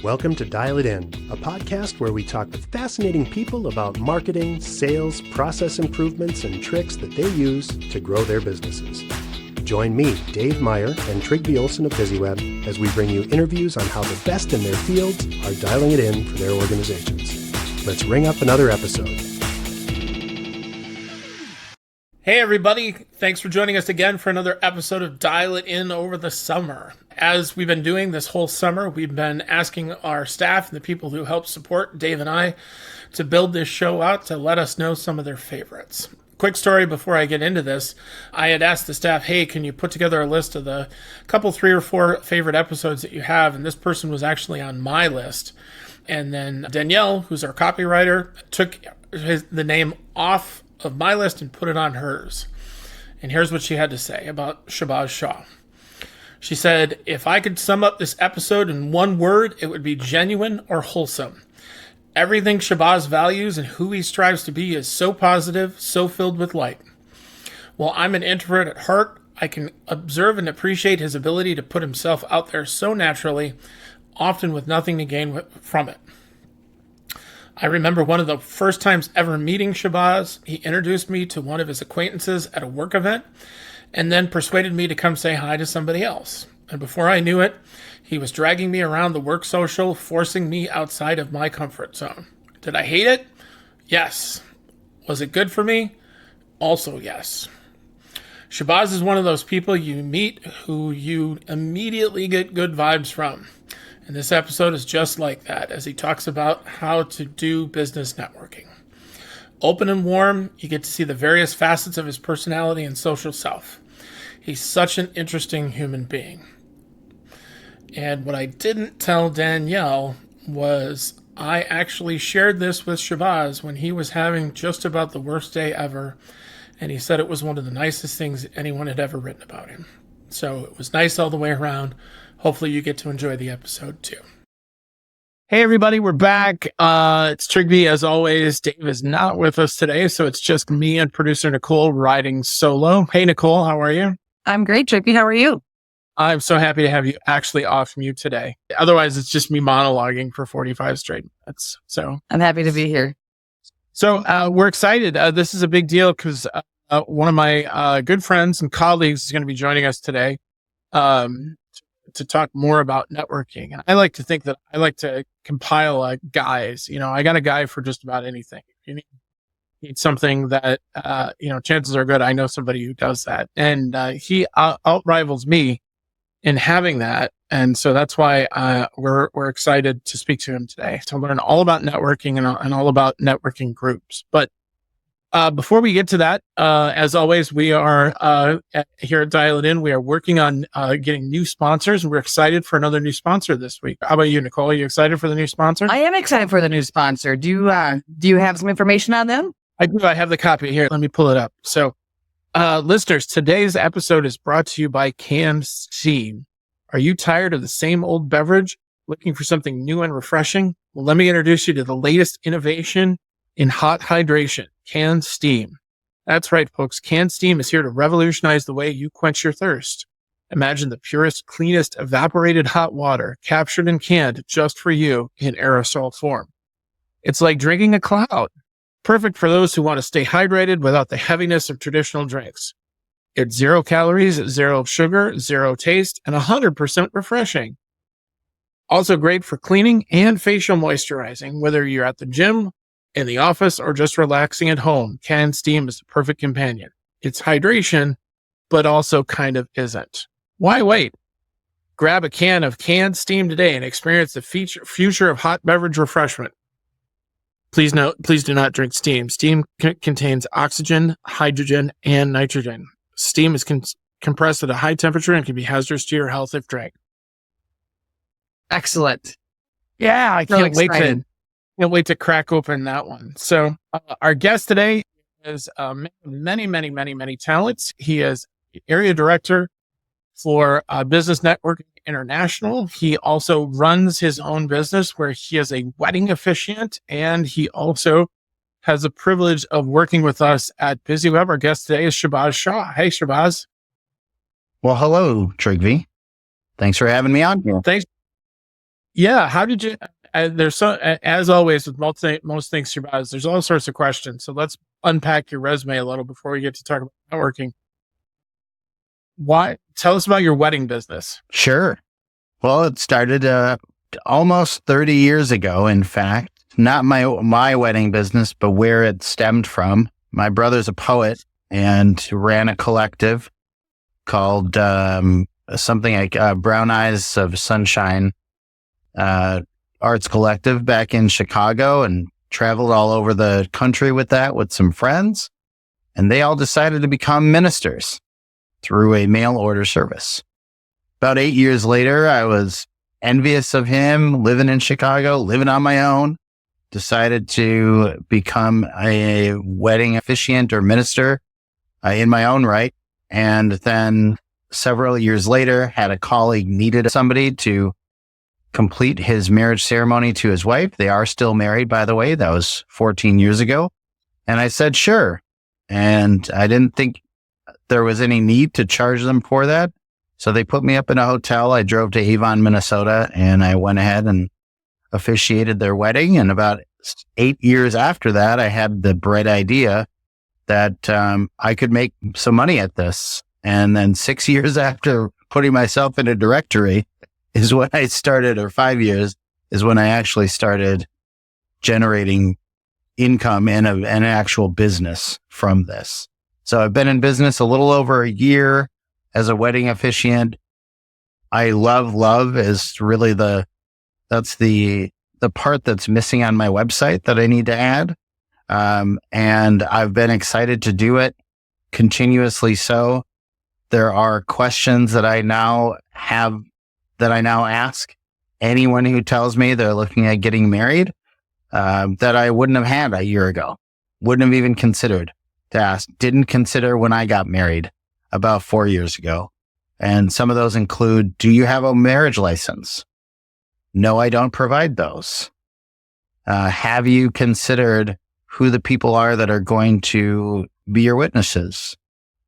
Welcome to Dial It In, a podcast where we talk with fascinating people about marketing, sales, process improvements, and tricks that they use to grow their businesses. Join me, Dave Meyer, and Trygve Olsen of BusyWeb as we bring you interviews on how the best in their fields are dialing it in for their organizations. Let's ring up another episode. Hey everybody, thanks for joining us again for another episode of Dial It In over the summer. As we've been doing this whole summer, we've been asking our staff and the people who help support Dave and I to build this show out to let us know some of their favorites. Quick story before I get into this. I had asked the staff, hey, can you put together a list of the couple, 3 or 4 favorite episodes that you have? And this person was actually on my list. And then Danielle, who's our copywriter, took the name off of my list and put it on hers. And here's what she had to say about Shahbaz Shah. She said, if I could sum up this episode in one word, it would be genuine or wholesome. Everything Shahbaz values and who he strives to be is so positive, so filled with light. While I'm an introvert at heart, I can observe and appreciate his ability to put himself out there so naturally, often with nothing to gain from it. I remember one of the first times ever meeting Shahbaz. He introduced me to one of his acquaintances at a work event and then persuaded me to come say hi to somebody else. And before I knew it, he was dragging me around the work social, forcing me outside of my comfort zone. Did I hate it? Yes. Was it good for me? Also yes. Shahbaz is one of those people you meet who you immediately get good vibes from. And this episode is just like that, as he talks about how to do business networking. Open and warm, you get to see the various facets of his personality and social self. He's such an interesting human being. And what I didn't tell Danielle was I actually shared this with Shahbaz when he was having just about the worst day ever. And he said it was one of the nicest things anyone had ever written about him. So it was nice all the way around. Hopefully you get to enjoy the episode too. Hey everybody, we're back. It's Trygve as always. Dave is not with us today, so it's just me and producer Nicole riding solo. Hey Nicole, how are you? I'm great, Trygve. How are you? I'm so happy to have you actually off mute today. Otherwise, it's just me monologuing for 45 straight minutes. So I'm happy to be here. So we're excited. This is a big deal because one of my good friends and colleagues is going to be joining us today. To talk more about networking. And I like to think that I like to compile guys. You know, I got a guy for just about anything. If you need something that, chances are good I know somebody who does that. And he out-rivals me in having that. And so that's why we're excited to speak to him today, to learn all about networking and all about networking groups. But before we get to that, as always, we are here at Dial It In. We are working on getting new sponsors, and we're excited for another new sponsor this week. How about you, Nicole? Are you excited for the new sponsor? I am excited for the new sponsor. Do you have some information on them? I do. I have the copy here. Let me pull it up. So, listeners, today's episode is brought to you by Steam. Are you tired of the same old beverage, looking for something new and refreshing? Well, let me introduce you to the latest innovation in hot hydration, Steam. That's right, folks. Steam is here to revolutionize the way you quench your thirst. Imagine the purest, cleanest, evaporated hot water captured and canned just for you in aerosol form. It's like drinking a cloud. Perfect for those who want to stay hydrated without the heaviness of traditional drinks. It's 0 calories, 0 sugar, 0 taste, and 100% refreshing. Also great for cleaning and facial moisturizing, whether you're at the gym, in the office, or just relaxing at home. Steam is the perfect companion. It's hydration, but also kind of isn't. Why wait? Grab a can of Steam today and experience the future of hot beverage refreshment. Please do not drink Steam. Steam contains oxygen, hydrogen, and nitrogen. Steam is compressed at a high temperature and can be hazardous to your health if drank. Excellent. Yeah, I can't wait to crack open that one. So our guest today is many talents. He is area director for Business Networking International. He also runs his own business where he is a wedding officiant, and he also has the privilege of working with us at BusyWeb. Our guest today is Shahbaz Shah. Hey, Shahbaz. Well, hello, Trygve. Thanks for having me on here. Thanks. Yeah. How did you? There's so, as always with most things, Shahbaz, there's all sorts of questions. So let's unpack your resume a little before we get to talk about networking. Why? Tell us about your wedding business. Sure. Well, it started almost 30 years ago, in fact. Not my wedding business, but where it stemmed from. My brother's a poet and ran a collective called something like Brown Eyes of Sunshine Arts Collective back in Chicago, and traveled all over the country with that with some friends. And they all decided to become ministers through a mail order service. About 8 years later, I was envious of him, living in Chicago, living on my own, decided to become a wedding officiant or minister in my own right. And then several years later, had a colleague needed somebody to complete his marriage ceremony to his wife. They are still married, by the way. That was 14 years ago. And I said, sure. And I didn't think there was any need to charge them for that. So they put me up in a hotel. I drove to Avon, Minnesota, and I went ahead and officiated their wedding. And about 8 years after that, I had the bright idea that I could make some money at this. And then 6 years after putting myself in a directory is when I started, or 5 years is when I actually started generating income in an actual business from this. So I've been in business a little over a year as a wedding officiant. I love is really that's the part that's missing on my website that I need to add. And I've been excited to do it continuously. So there are questions that I now ask anyone who tells me they're looking at getting married, that I wouldn't have had a year ago, wouldn't have even considered to ask, didn't consider when I got married about 4 years ago. And some of those include, do you have a marriage license? No, I don't provide those. Have you considered who the people are that are going to be your witnesses?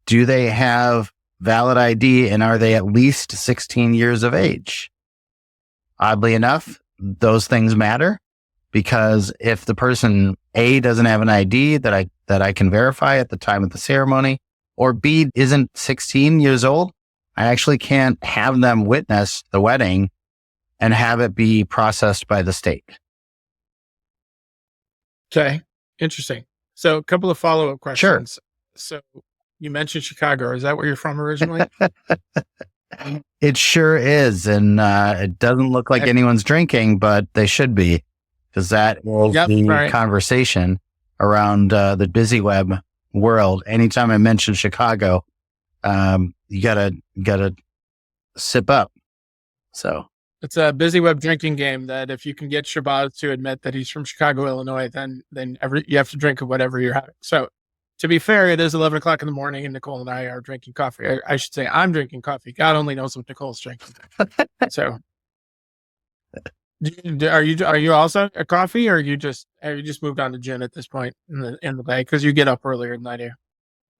Do they have valid ID, and are they at least 16 years of age? Oddly enough, those things matter, because if the person A doesn't have an ID that I can verify at the time of the ceremony, or B isn't 16 years old, I actually can't have them witness the wedding and have it be processed by the state. Okay. Interesting. So a couple of follow-up questions. Sure. So you mentioned Chicago. Is that where you're from originally? It sure is. And it doesn't look like anyone's drinking, but they should be, because that is the conversation around the busy web world. Anytime I mention Chicago, you gotta sip up. So it's a busy web drinking game that if you can get Shahbaz to admit that he's from Chicago, Illinois, then you have to drink of whatever you're having. So to be fair, it is 11 o'clock in the morning and Nicole and I are drinking coffee. I should say I'm drinking coffee. God only knows what Nicole's drinking. So are you also a coffee, or have you just moved on to gin at this point in the day? Because you get up earlier than I do.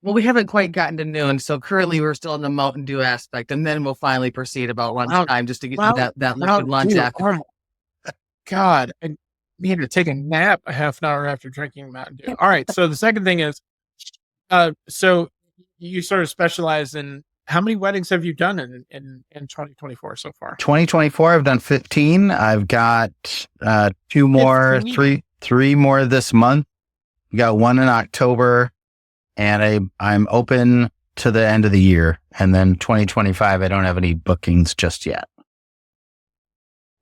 Well, we haven't quite gotten to noon, so currently we're still in the Mountain Dew aspect, and then we'll finally proceed about lunchtime just to get to that liquid lunch after. God, I need to take a nap a half an hour after drinking Mountain Dew. All right, so the second thing is, so you sort of specialize in, how many weddings have you done in 2024 so far? 2024, I've done 15. I've got two more, 15? three more this month. We got one in October. And I'm open to the end of the year. And then 2025, I don't have any bookings just yet.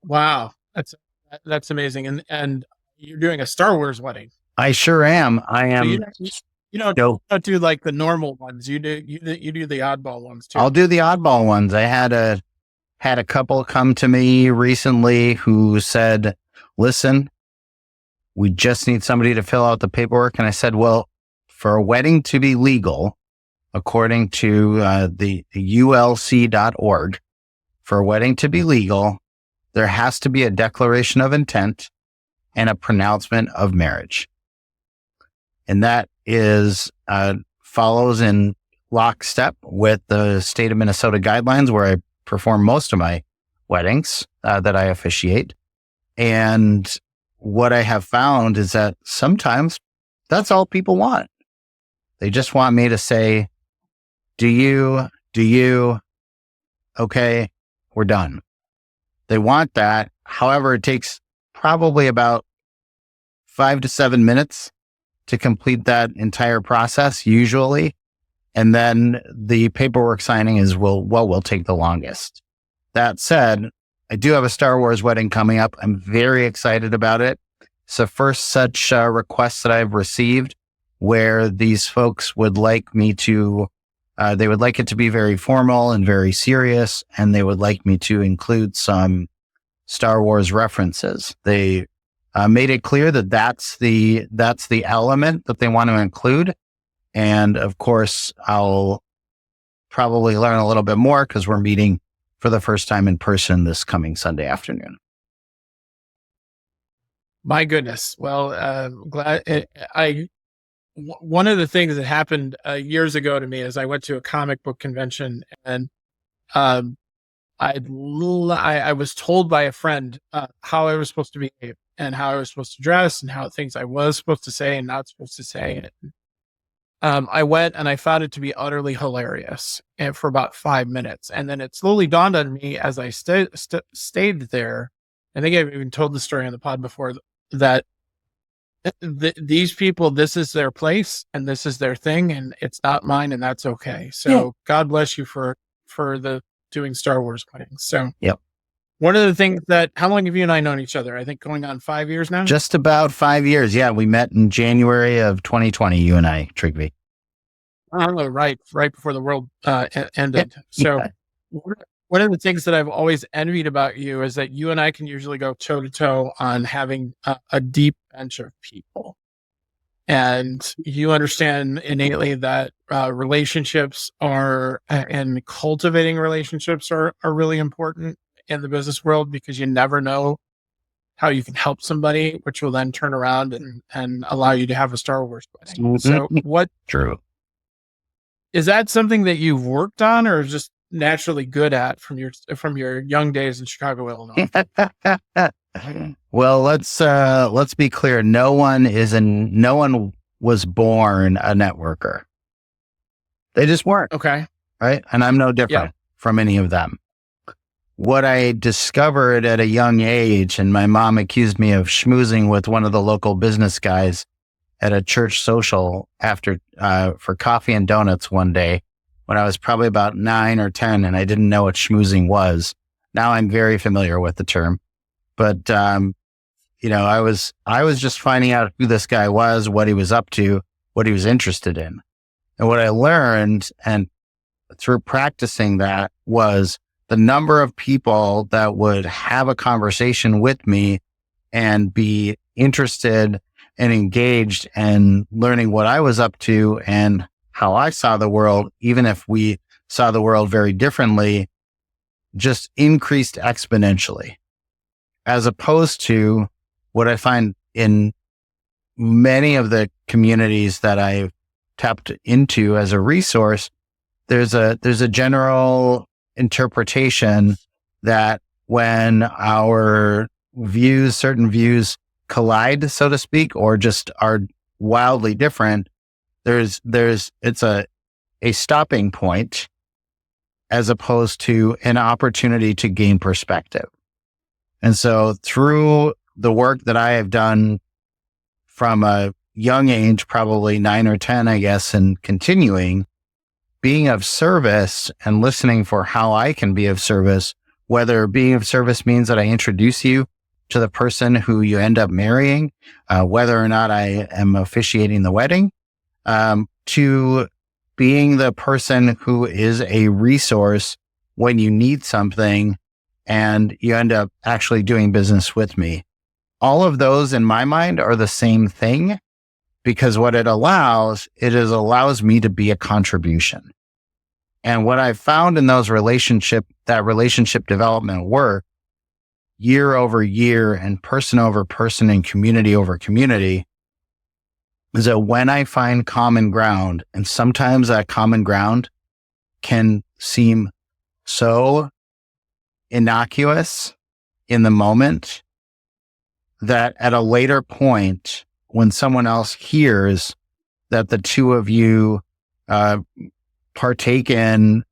Wow. That's amazing. And you're doing a Star Wars wedding. I sure am. I am. So you don't do like the normal ones. You do the oddball ones too. I'll do the oddball ones. I had a couple come to me recently who said, listen, we just need somebody to fill out the paperwork. And I said, well, for a wedding to be legal, according to the ulc.org, for a wedding to be legal, there has to be a declaration of intent and a pronouncement of marriage. And that is follows in lockstep with the state of Minnesota guidelines, where I perform most of my weddings that I officiate. And what I have found is that sometimes that's all people want. They just want me to say, do you, okay, we're done. They want that. However, it takes probably about 5 to 7 minutes to complete that entire process, usually. And then the paperwork signing will take the longest. That said, I do have a Star Wars wedding coming up. I'm very excited about it. It's the first such request that I've received where these folks would like me to, they would like it to be very formal and very serious, and they would like me to include some Star Wars references. They made it clear that that's the element that they want to include. And of course, I'll probably learn a little bit more because we're meeting for the first time in person this coming Sunday afternoon. My goodness. Well, one of the things that happened years ago to me is I went to a comic book convention, and I was told by a friend how I was supposed to behave and how I was supposed to dress and how things I was supposed to say and not supposed to say. I went and I found it to be utterly hilarious, and for about 5 minutes. And then it slowly dawned on me as I stayed there. I think I've even told the story on the pod before, that these people, this is their place and this is their thing, and it's not mine, and that's okay. So God bless you for the doing Star Wars weddings. So yep. One of the things that, how long have you and I known each other? I think going on 5 years now? Just about 5 years. Yeah. We met in January of 2020, you and I, Trigby. Oh, right before the world ended. So one of the things that I've always envied about you is that you and I can usually go toe to toe on having a deep bench of people. And you understand innately that relationships are, and cultivating relationships are really important in the business world, because you never know how you can help somebody, which will then turn around and allow you to have a Star Wars wedding. So True. Is that something that you've worked on, or just naturally good at from your young days in Chicago, Illinois? Well, let's be clear. No one was born a networker. They just weren't. Okay. Right. And I'm no different from any of them. What I discovered at a young age, and my mom accused me of schmoozing with one of the local business guys at a church social after, for coffee and donuts one day when I was probably about 9 or 10, and I didn't know what schmoozing was. Now I'm very familiar with the term, but, I was just finding out who this guy was, what he was up to, what he was interested in. And what I learned, and through practicing that, was the number of people that would have a conversation with me and be interested and engaged and learning what I was up to and how I saw the world, even if we saw the world very differently, just increased exponentially. As opposed to what I find in many of the communities that I've tapped into as a resource, there's a general interpretation that when our certain views collide, so to speak, or just are wildly different, it's a stopping point as opposed to an opportunity to gain perspective. And so through the work that I have done from a young age, probably 9 or 10, I guess, and continuing, being of service and listening for how I can be of service, whether being of service means that I introduce you to the person who you end up marrying, whether or not I am officiating the wedding, to being the person who is a resource when you need something and you end up actually doing business with me. All of those in my mind are the same thing, because what it allows me to be a contribution. And what I've found in those relationship development work, year over year and person over person and community over community, is that when I find common ground, and sometimes that common ground can seem so innocuous in the moment that at a later point, when someone else hears that the two of you partake in,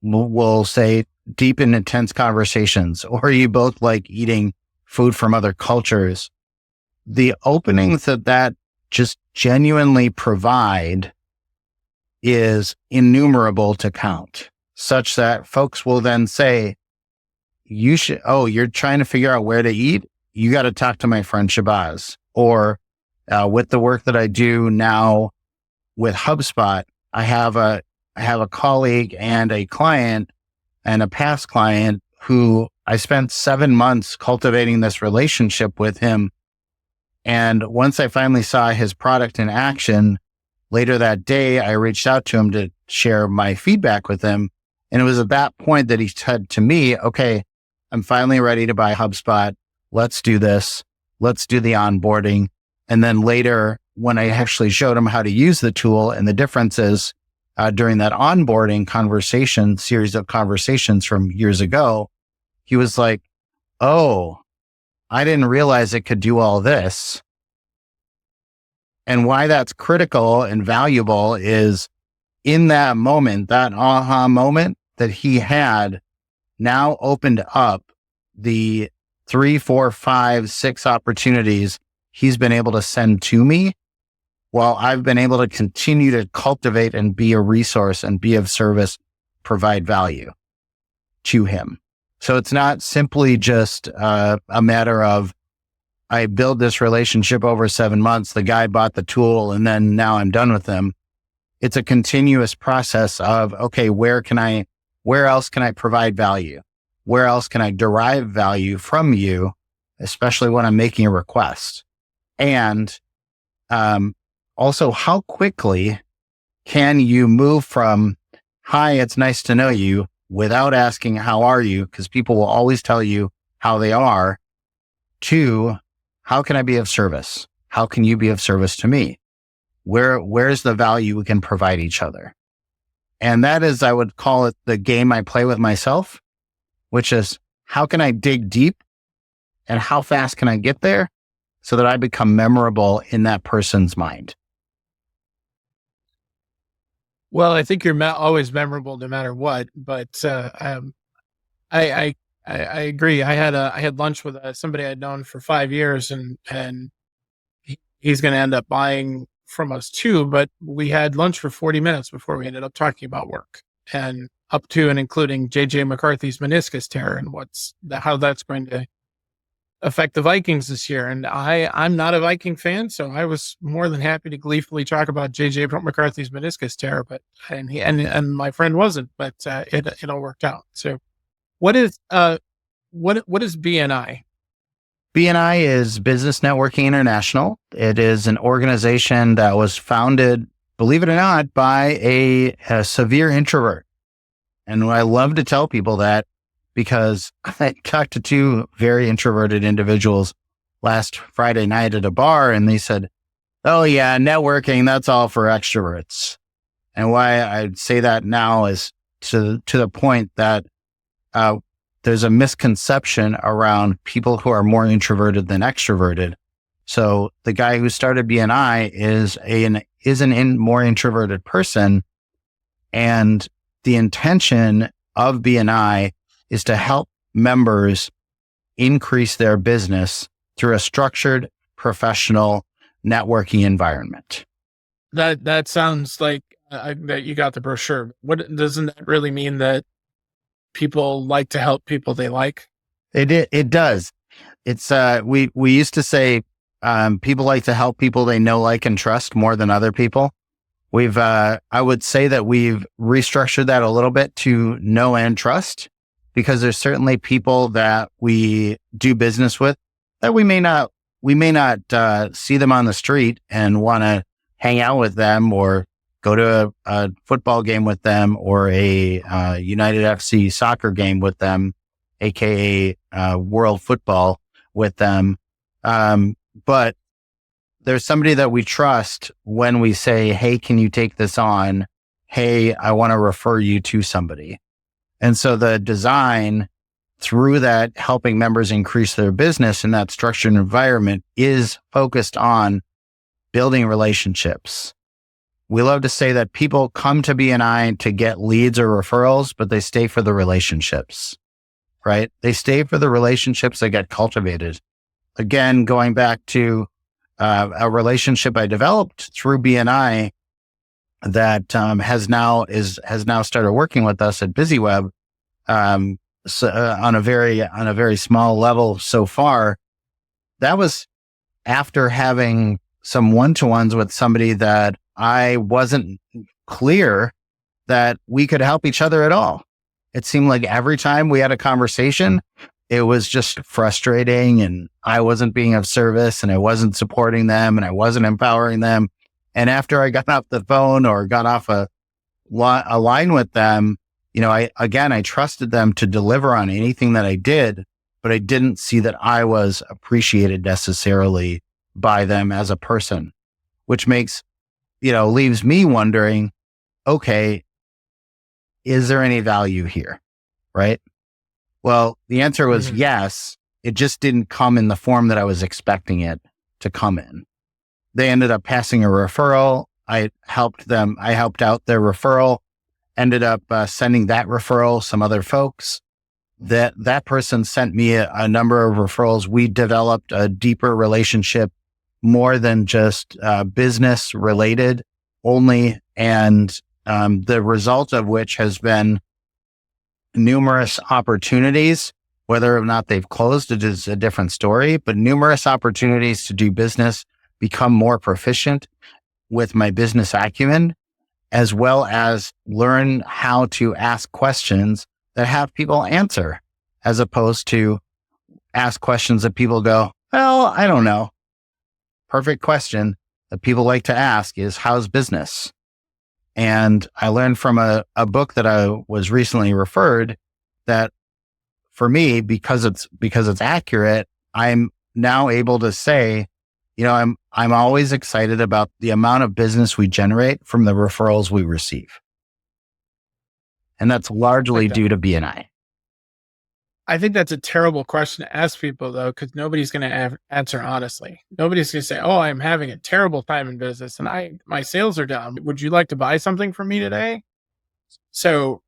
we'll say deep and intense conversations, or you both like eating food from other cultures, the openings that just genuinely provide is innumerable to count, such that folks will then say, you're trying to figure out where to eat? You got to talk to my friend Shahbaz. Or with the work that I do now with HubSpot, I have a colleague and a client and a past client who I spent 7 months cultivating this relationship with him. And once I finally saw his product in action, later that day, I reached out to him to share my feedback with him. And it was at that point that he said to me, okay, I'm finally ready to buy HubSpot. Let's do this. Let's do the onboarding. And then later, when I actually showed him how to use the tool and the differences during that onboarding series of conversations from years ago, he was like, oh, I didn't realize it could do all this. And why that's critical and valuable is in that moment, that aha moment that he had now opened up the 3, 4, 5, 6 opportunities he's been able to send to me, while I've been able to continue to cultivate and be a resource and be of service, provide value to him. So it's not simply just a matter of, I build this relationship over 7 months, the guy bought the tool, and then now I'm done with them. It's a continuous process of, okay, where else can I provide value? Where else can I derive value from you, especially when I'm making a request? And also, how quickly can you move from, hi, it's nice to know you, without asking, how are you? Because people will always tell you how they are, to, how can I be of service? How can you be of service to me? Where's the value we can provide each other? And that is, I would call it the game I play with myself, which is, how can I dig deep and how fast can I get there so that I become memorable in that person's mind? Well, I think you're always memorable no matter what, but I agree. I had lunch with somebody I'd known for 5 years, and he's going to end up buying from us too. But we had lunch for 40 minutes before we ended up talking about work, and up to and including JJ McCarthy's meniscus tear and how that's going to affect the Vikings this year. And I'm not a Viking fan, so I was more than happy to gleefully talk about JJ McCarthy's meniscus tear, and my friend wasn't, but it all worked out. So what is BNI? BNI is Business Networking International. It is an organization that was founded, believe it or not, by a severe introvert. And I love to tell people that, because I talked to 2 very introverted individuals last Friday night at a bar, and they said, oh yeah, networking, that's all for extroverts. And why I say that now is to the point that there's a misconception around people who are more introverted than extroverted. So the guy who started BNI is an more introverted person, and the intention of BNI is to help members increase their business through a structured, professional networking environment. That sounds like that you got the brochure. What doesn't that really mean? That people like to help people they like? It does. It's we used to say people like to help people they know, like, and trust more than other people. I would say that we've restructured that a little bit to know and trust, because there's certainly people that we do business with that we may not see them on the street and want to hang out with them or go to a football game with them or a United FC soccer game with them, aka world football with them. But there's somebody that we trust when we say, hey, can you take this on? Hey, I want to refer you to somebody. And so the design through that, helping members increase their business in that structured environment, is focused on building relationships. We love to say that people come to BNI to get leads or referrals, but they stay for the relationships, right? They stay for the relationships that get cultivated. Again, going back to a relationship I developed through BNI that has now started working with us at BusyWeb on a very small level so far. That was after having some one-to-ones with somebody that I wasn't clear that we could help each other at all. It seemed like every time we had a conversation, it was just frustrating, and I wasn't being of service, and I wasn't supporting them, and I wasn't empowering them. And after I got off the phone or got off a line with them, I trusted them to deliver on anything that I did, but I didn't see that I was appreciated necessarily by them as a person, which leaves me wondering, okay, is there any value here? Right? Well, the answer was yes. It just didn't come in the form that I was expecting it to come in. They ended up passing a referral. I helped out their referral, ended up sending that referral some other folks. That person sent me a number of referrals. We developed a deeper relationship, more than just business related only. And the result of which has been numerous opportunities. Whether or not they've closed, it is a different story, but numerous opportunities to do business, become more proficient with my business acumen, as well as learn how to ask questions that have people answer, as opposed to ask questions that people go, well, I don't know. Perfect question that people like to ask is, how's business? And I learned from a book that I was recently referred that for me, because it's accurate, I'm now able to say, I'm always excited about the amount of business we generate from the referrals we receive. And that's largely due to BNI. I think that's a terrible question to ask people, though, because nobody's going to answer honestly. Nobody's going to say, "Oh, I'm having a terrible time in business, and my sales are down. Would you like to buy something from me today?" So,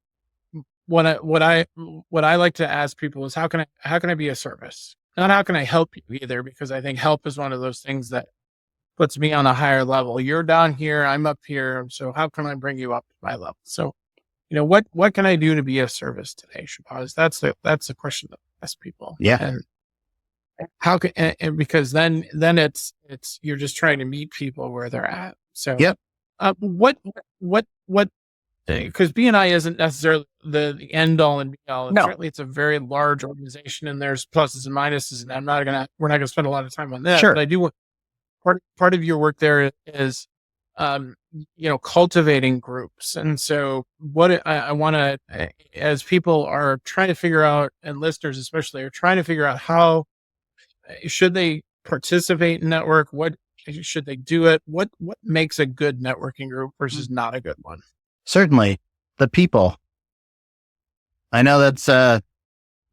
what I like to ask people is, how can I be a service? Not how can I help you either, because I think help is one of those things that puts me on a higher level. You're down here, I'm up here. So how can I bring you up to my level? So, what can I do to be of service today, Shahbaz? That's the question that I ask people. Yeah. And how can, and because then it's, you're just trying to meet people where they're at. So, yep. What, because BNI isn't necessarily the end all and be all. And certainly it's a very large organization, and there's pluses and minuses, and we're not going to spend a lot of time on that. Sure. But I do want part of your work there is, cultivating groups. And so what I want to, as people are trying to figure out, and listeners especially are trying to figure out how should they participate in network? What should they do it? What makes a good networking group versus not a good one? Certainly the people. I know that's a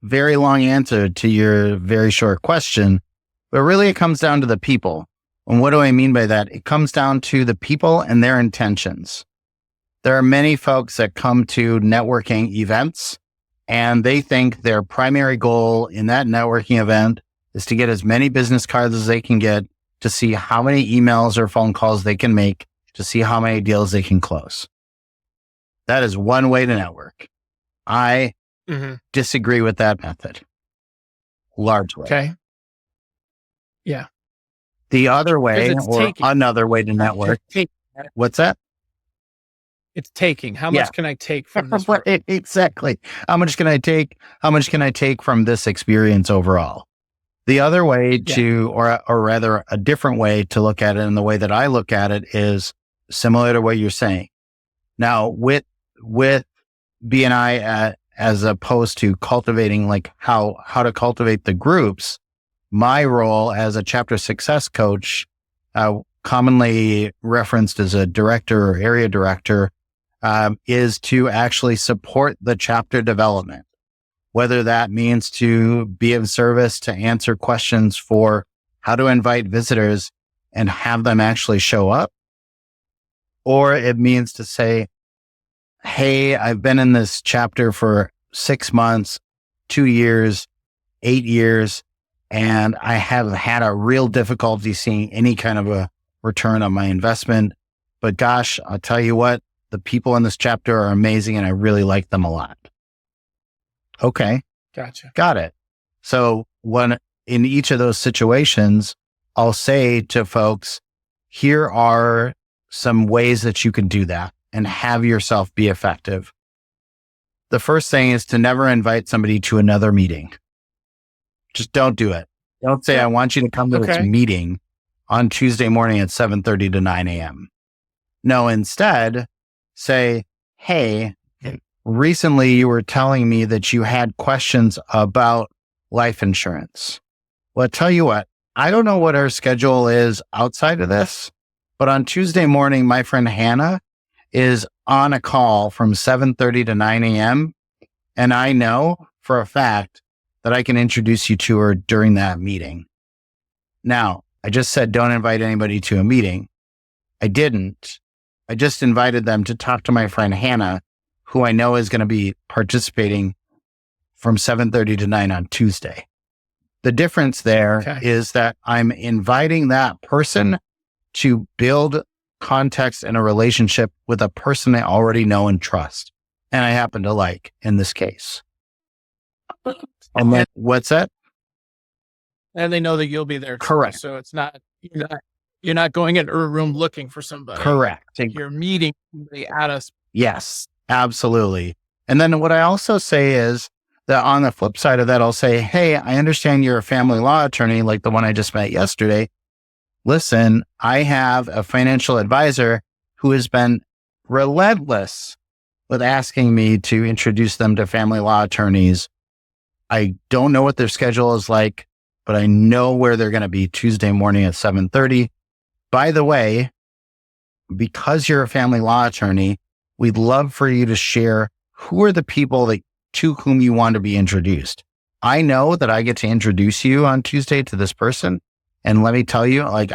very long answer to your very short question, but really it comes down to the people. And what do I mean by that? It comes down to the people and their intentions. There are many folks that come to networking events and they think their primary goal in that networking event is to get as many business cards as they can get, to see how many emails or phone calls they can make, to see how many deals they can close. That is one way to network. I disagree with that method largely. Okay. Yeah. The other way, or another way to network. What's that? It's taking. How much can I take from this? Exactly. How much can I take? How much can I take from this experience overall? The other way to, or rather a different way to look at it, and the way that I look at it is similar to what you're saying. Now, with BNI, as opposed to cultivating, like how to cultivate the groups, my role as a chapter success coach, commonly referenced as a director or area director, is to actually support the chapter development, whether that means to be of service to answer questions for how to invite visitors and have them actually show up, or it means to say, hey, I've been in this chapter for 6 months, 2 years, 8 years, and I have had a real difficulty seeing any kind of a return on my investment. But gosh, I'll tell you what, the people in this chapter are amazing and I really like them a lot. Okay. Gotcha. Got it. So when in each of those situations, I'll say to folks, here are some ways that you can do that and have yourself be effective. The first thing is to never invite somebody to another meeting. Just don't do it. Don't say, I want you to come to this meeting on Tuesday morning at 7:30 to 9 a.m. No, instead say, hey, recently you were telling me that you had questions about life insurance. Well, I tell you what, I don't know what our schedule is outside of this, but on Tuesday morning, my friend Hannah is on a call from 7:30 to 9 a.m. And I know for a fact that I can introduce you to her during that meeting. Now, I just said, don't invite anybody to a meeting. I didn't. I just invited them to talk to my friend Hannah, who I know is going to be participating from 7:30 to 9 on Tuesday. The difference there is that I'm inviting that person to build context and a relationship with a person I already know and trust. And I happen to like in this case. And then what's that? And they know that you'll be there. Correct. So it's not, you're not going into a room looking for somebody. Correct. You're meeting somebody at us. Yes, absolutely. And then what I also say is that on the flip side of that, I'll say, hey, I understand you're a family law attorney like the one I just met yesterday. Listen, I have a financial advisor who has been relentless with asking me to introduce them to family law attorneys. I don't know what their schedule is like, but I know where they're going to be Tuesday morning at 7:30. By the way, because you're a family law attorney, we'd love for you to share who are the people to whom you want to be introduced. I know that I get to introduce you on Tuesday to this person. And let me tell you, I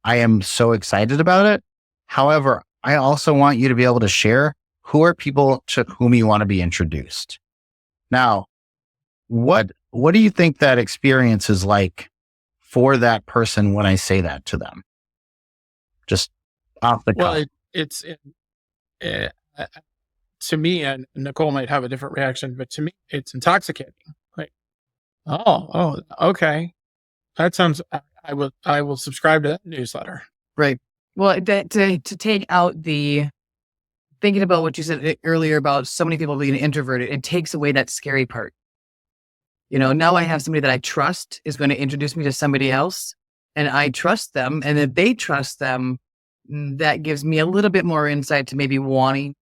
am so excited about it. However, I also want you to be able to share who are people to whom you want to be introduced. Now, what do you think that experience is like for that person when I say that to them? Just off the cuff. Well, it's to me, and Nicole might have a different reaction, but to me, it's intoxicating. Like, oh, okay. That sounds, I will subscribe to that newsletter. Right. Well, to take out thinking about what you said earlier about so many people being introverted, it takes away that scary part. Now I have somebody that I trust is going to introduce me to somebody else and I trust them. And if they trust them, that gives me a little bit more insight to maybe wanting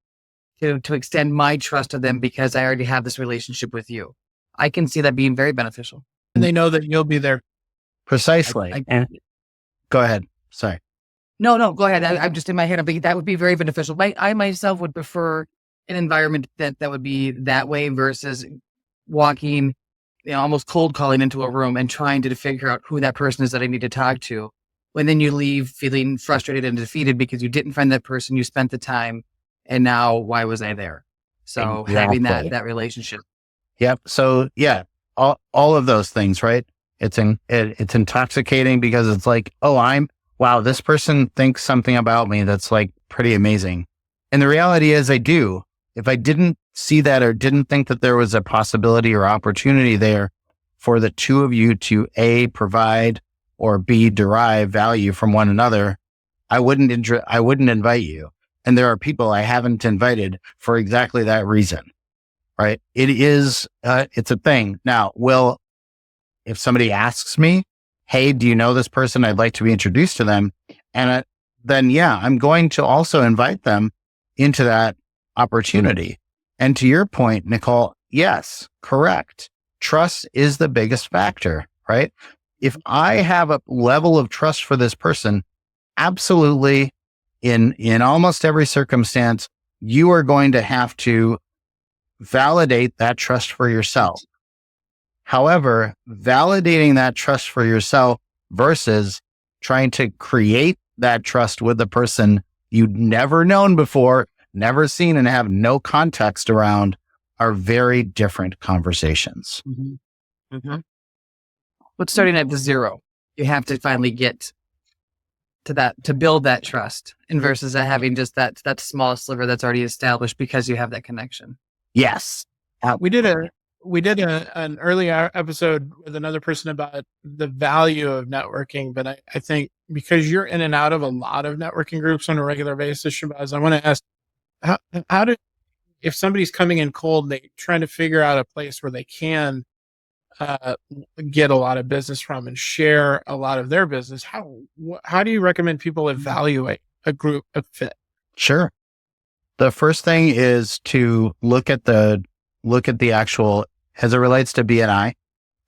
to extend my trust to them because I already have this relationship with you. I can see that being very beneficial. And they know that you'll be there. Precisely. Go ahead. Sorry. No, go ahead. I'm just in my head. I'm thinking that would be very beneficial. I myself would prefer an environment that would be that way versus walking, almost cold calling into a room and trying to figure out who that person is that I need to talk to. When then you leave feeling frustrated and defeated because you didn't find that person, you spent the time, and now why was I there? So having that relationship. Yep. So yeah, all of those things, right? It's intoxicating because it's like, wow, this person thinks something about me that's like pretty amazing. And the reality is I do. If I didn't see that or didn't think that there was a possibility or opportunity there for the two of you to A, provide or B, derive value from one another, I wouldn't invite you. And there are people I haven't invited for exactly that reason, right? It's a thing. Now, if somebody asks me, hey, do you know this person? I'd like to be introduced to them. And then, yeah, I'm going to also invite them into that opportunity. And to your point, Nicole, yes, correct. Trust is the biggest factor, right? If I have a level of trust for this person, absolutely in almost every circumstance, you are going to have to validate that trust for yourself. However, validating that trust for yourself versus trying to create that trust with the person you'd never known before, never seen, and have no context around are very different conversations. But starting at the zero, you have to finally get to that, to build that trust, and versus having just that small sliver that's already established because you have that connection. Yes. We did an earlier episode with another person about the value of networking, but I think because you're in and out of a lot of networking groups on a regular basis, Shahbaz, I want to ask, how do, if somebody's coming in cold, they trying to figure out a place where they can get a lot of business from and share a lot of their business, how do you recommend people evaluate a group of fit? Sure. The first thing is to look at the actual, as it relates to BNI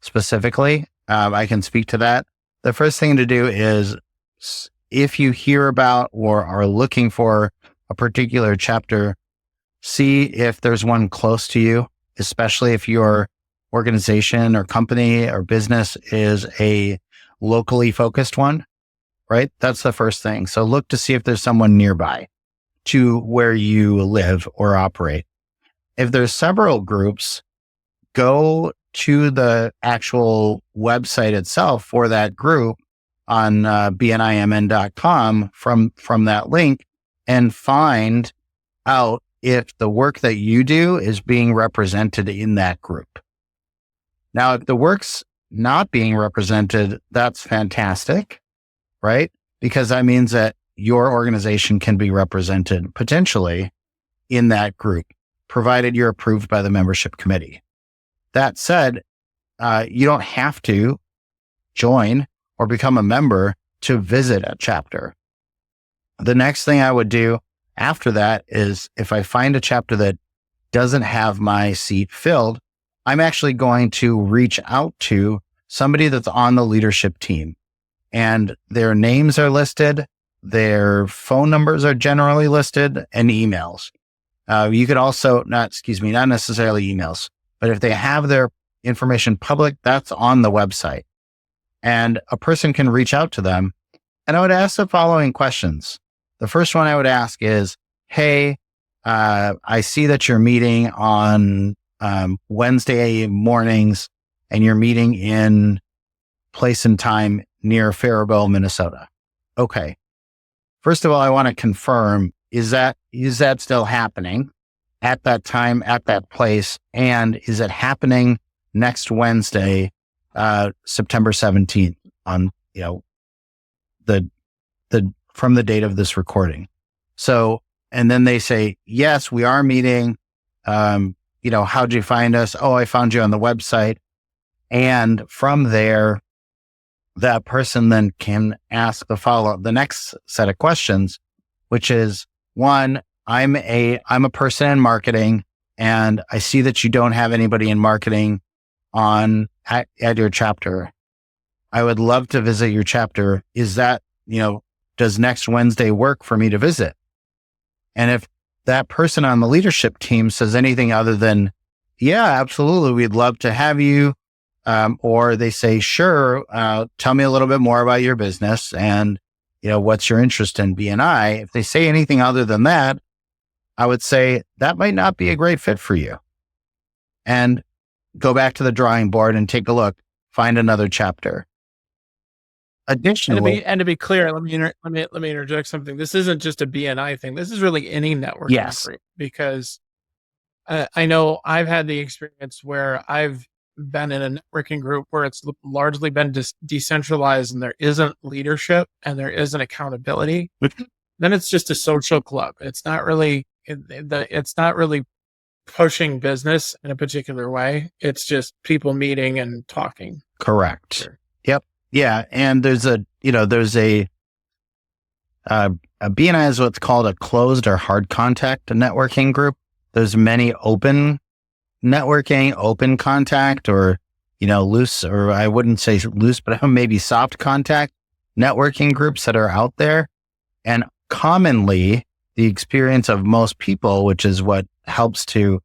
specifically. I can speak to that. The first thing to do is, if you hear about or are looking for a particular chapter, see if there's one close to you, especially if your organization or company or business is a locally focused one, right? That's the first thing. So look to see if there's someone nearby to where you live or operate. If there's several groups, go to the actual website itself for that group on bnimn.com from that link and find out if the work that you do is being represented in that group. Now, if the work's not being represented, that's fantastic, right? Because that means that your organization can be represented potentially in that group, provided you're approved by the membership committee. That said, you don't have to join or become a member to visit a chapter. The next thing I would do after that is, if I find a chapter that doesn't have my seat filled, I'm actually going to reach out to somebody that's on the leadership team, and their names are listed, their phone numbers are generally listed, and emails. You could also not necessarily emails, but if they have their information public, that's on the website, and a person can reach out to them. And I would ask the following questions. The first one I would ask is, hey, I see that you're meeting on Wednesday mornings, and you're meeting in place and time near Faribault, Minnesota. Okay. First of all, I want to confirm, is that still happening at that time, at that place? And is it happening next Wednesday, September 17th on, from the date of this recording? So, and then they say, yes, we are meeting. How'd you find us? Oh, I found you on the website. And from there, that person then can ask the next set of questions, which is, one, I'm a person in marketing, and I see that you don't have anybody in marketing at your chapter. I would love to visit your chapter. Is that, does next Wednesday work for me to visit? And if that person on the leadership team says anything other than, yeah, absolutely, we'd love to have you, or they say, sure, tell me a little bit more about your business and, what's your interest in BNI? If they say anything other than that, I would say that might not be a great fit for you. And go back to the drawing board and take a look, find another chapter. Additionally, and to be clear, let me interject something. This isn't just a BNI thing. This is really any networking group, because I know I've had the experience where I've been in a networking group where it's largely been decentralized, and there isn't leadership and there isn't accountability. Then it's just a social club. It's not really pushing business in a particular way. It's just people meeting and talking. Correct. Sure. Yep. Yeah. And there's a BNI is what's called a closed or hard contact networking group. There's many open networking, open contact, or, loose, or I wouldn't say loose, but maybe soft contact networking groups that are out there. And commonly the experience of most people, which is what helps to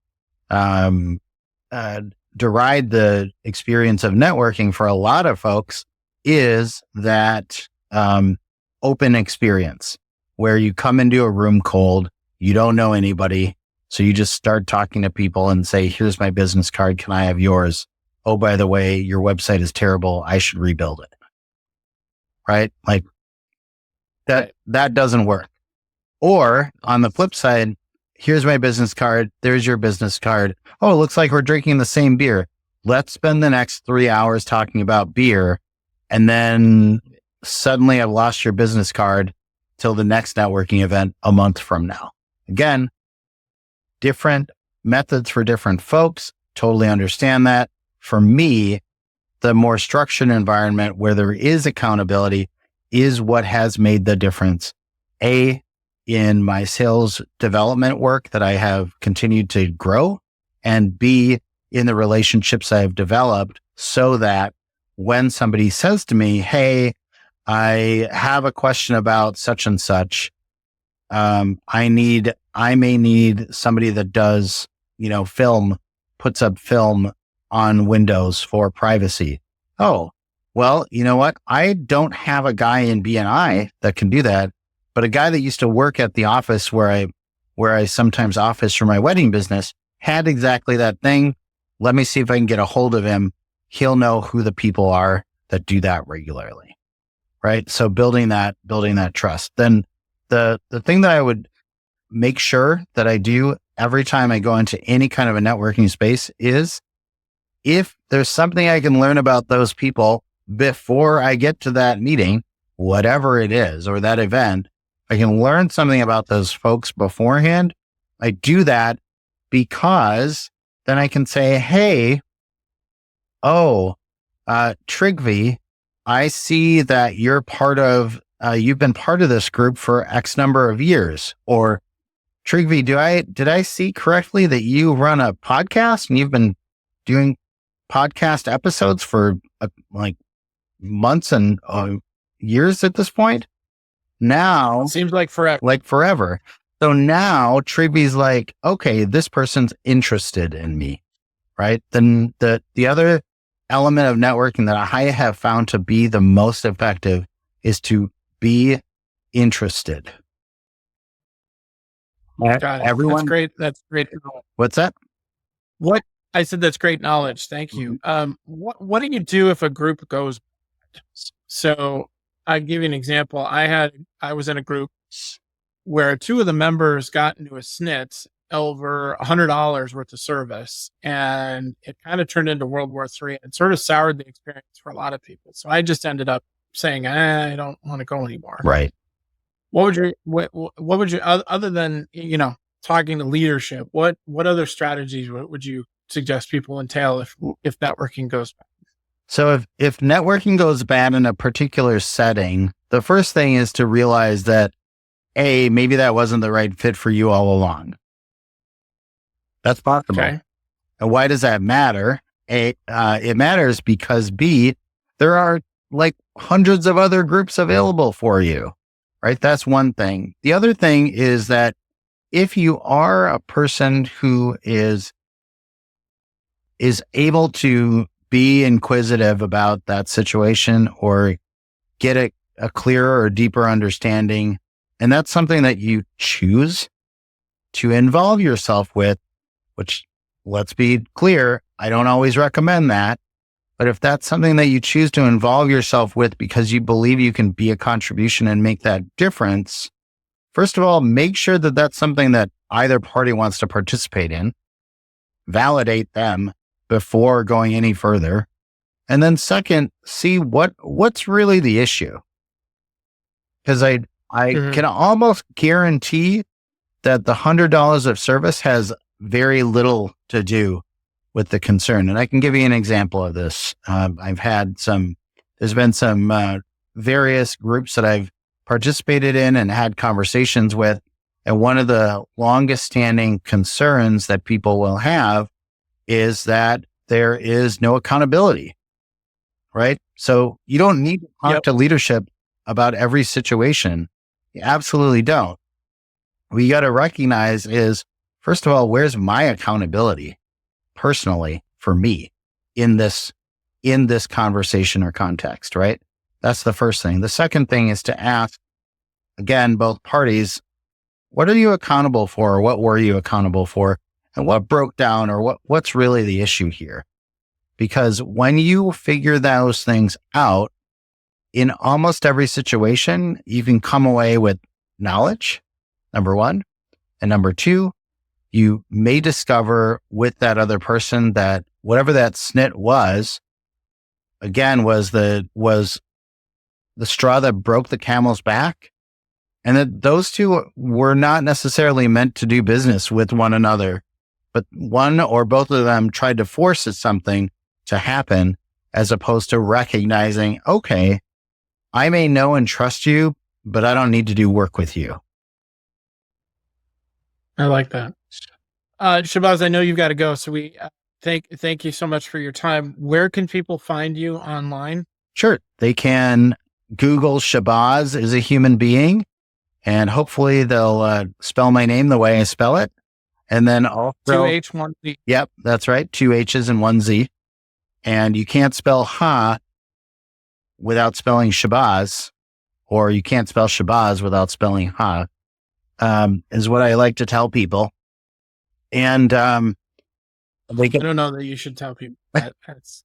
deride the experience of networking for a lot of folks, is that open experience where you come into a room cold, you don't know anybody. So you just start talking to people and say, here's my business card. Can I have yours? Oh, by the way, your website is terrible. I should rebuild it. Right? Like that doesn't work. Or on the flip side, here's my business card. There's your business card. Oh, it looks like we're drinking the same beer. Let's spend the next 3 hours talking about beer. And then suddenly I've lost your business card till the next networking event a month from now. Again, different methods for different folks. Totally understand that. For me, the more structured environment where there is accountability is what has made the difference. In my sales development work that I have continued to grow, and B, in the relationships I've developed, so that when somebody says to me, hey, I have a question about such and such, I may need somebody that does, puts up film on Windows for privacy. Oh, well, you know what? I don't have a guy in BNI that can do that. But a guy that used to work at the office where I sometimes office for my wedding business had exactly that thing. Let me see if I can get a hold of him. He'll know who the people are that do that regularly. Right. So building that trust. Then the thing that I would make sure that I do every time I go into any kind of a networking space is, if there's something I can learn about those people before I get to that meeting, whatever it is, or that event, I can learn something about those folks beforehand. I do that because then I can say, hey, Trigvi, I see that you've been part of this group for X number of years. Or Trigvi, did I see correctly that you run a podcast and you've been doing podcast episodes for like months and years at this point? Now seems like forever. So now Trigvi's like, okay, this person's interested in me, right? Then the other element of networking that I have found to be the most effective is to be interested. Got it. Everyone, That's great. What's that? What I said, that's great knowledge. Thank you. What do you do if a group goes? So I'll give you an example. I was in a group where two of the members got into a snit over $100 worth of service, and it kind of turned into World War III. It sort of soured the experience for a lot of people. So I just ended up saying, I don't want to go anymore. Right. What would you, other than, talking to leadership, what other strategies would you suggest people entail if networking goes bad? So if networking goes bad in a particular setting, the first thing is to realize that maybe that wasn't the right fit for you all along. That's possible. Okay. And why does that matter? It matters because B, there are like hundreds of other groups available for you, right? That's one thing. The other thing is that if you are a person who is able to be inquisitive about that situation or get a clearer or deeper understanding, and that's something that you choose to involve yourself with, which, let's be clear, I don't always recommend that. But if that's something that you choose to involve yourself with because you believe you can be a contribution and make that difference, first of all, make sure that that's something that either party wants to participate in. Validate them before going any further. And then second, see what's really the issue. Because I can almost guarantee that the $100 of service has very little to do with the concern. And I can give you an example of this. There's been some various groups that I've participated in and had conversations with. And one of the longest standing concerns that people will have is that there is no accountability, right? So you don't need to talk to leadership about every situation. You absolutely don't. we got to recognize is, first of all, where's my accountability personally for me in this conversation or context, right? That's the first thing. The second thing is to ask, again, both parties, what are you accountable for? Or what were you accountable for? And what broke down, or what's really the issue here? Because when you figure those things out, in almost every situation, you can come away with knowledge, number one. And number two, you may discover with that other person that whatever that snit was, again, was the straw that broke the camel's back. And that those two were not necessarily meant to do business with one another, but one or both of them tried to force something to happen, as opposed to recognizing, okay, I may know and trust you, but I don't need to do work with you. I like that. Shahbaz, I know you've got to go. So we thank you so much for your time. Where can people find you online? Sure. They can Google Shahbaz as a human being, and hopefully they'll spell my name the way I spell it. And then also 2H, 1Z. Yep, that's right. 2 H's and 1 Z. And you can't spell Ha without spelling Shahbaz, or you can't spell Shahbaz without spelling Ha, is what I like to tell people. And I don't know that you should tell people that. That's...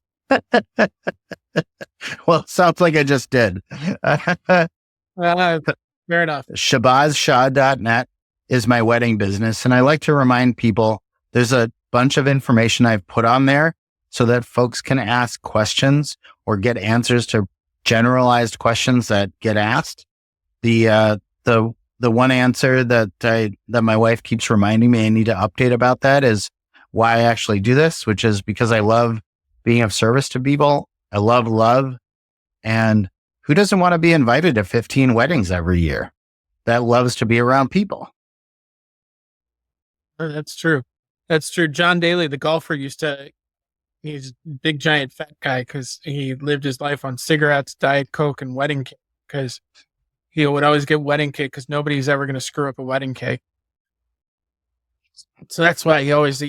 Well, it sounds like I just did. Fair enough. ShahbazShah.net is my wedding business. And I like to remind people there's a bunch of information I've put on there so that folks can ask questions or get answers to generalized questions that get asked. The one answer that my wife keeps reminding me I need to update about that is why I actually do this, which is because I love being of service to people. I love love. And who doesn't want to be invited to 15 weddings every year that loves to be around people? Oh, that's true. That's true. John Daly, the golfer, he's a big, giant, fat guy because he lived his life on cigarettes, Diet Coke, and wedding cake, because he would always get wedding cake because nobody's ever going to screw up a wedding cake. So that's why he always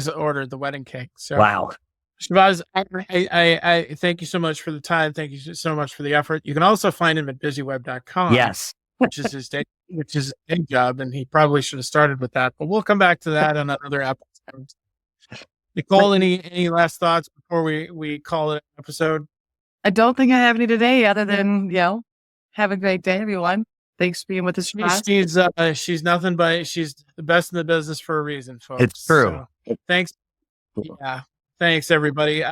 ordered the wedding cake. So Wow. Shahbaz, I thank you so much for the time. Thank you so much for the effort. You can also find him at busyweb.com. Yes. which is his day job, and he probably should have started with that. But we'll come back to that on another episode. Nicole, any last thoughts before we call it an episode? I don't think I have any today, other than have a great day, everyone. Thanks for being with us. She's nothing but she's the best in the business for a reason, folks. It's true. So, thanks. Yeah. Thanks, everybody.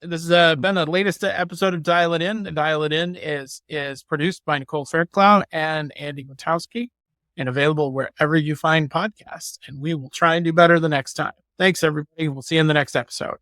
This has been the latest episode of Dial It In. Dial It In is produced by Nicole Fairclough and Andy Gutowski, and available wherever you find podcasts. And we will try and do better the next time. Thanks, everybody. We'll see you in the next episode.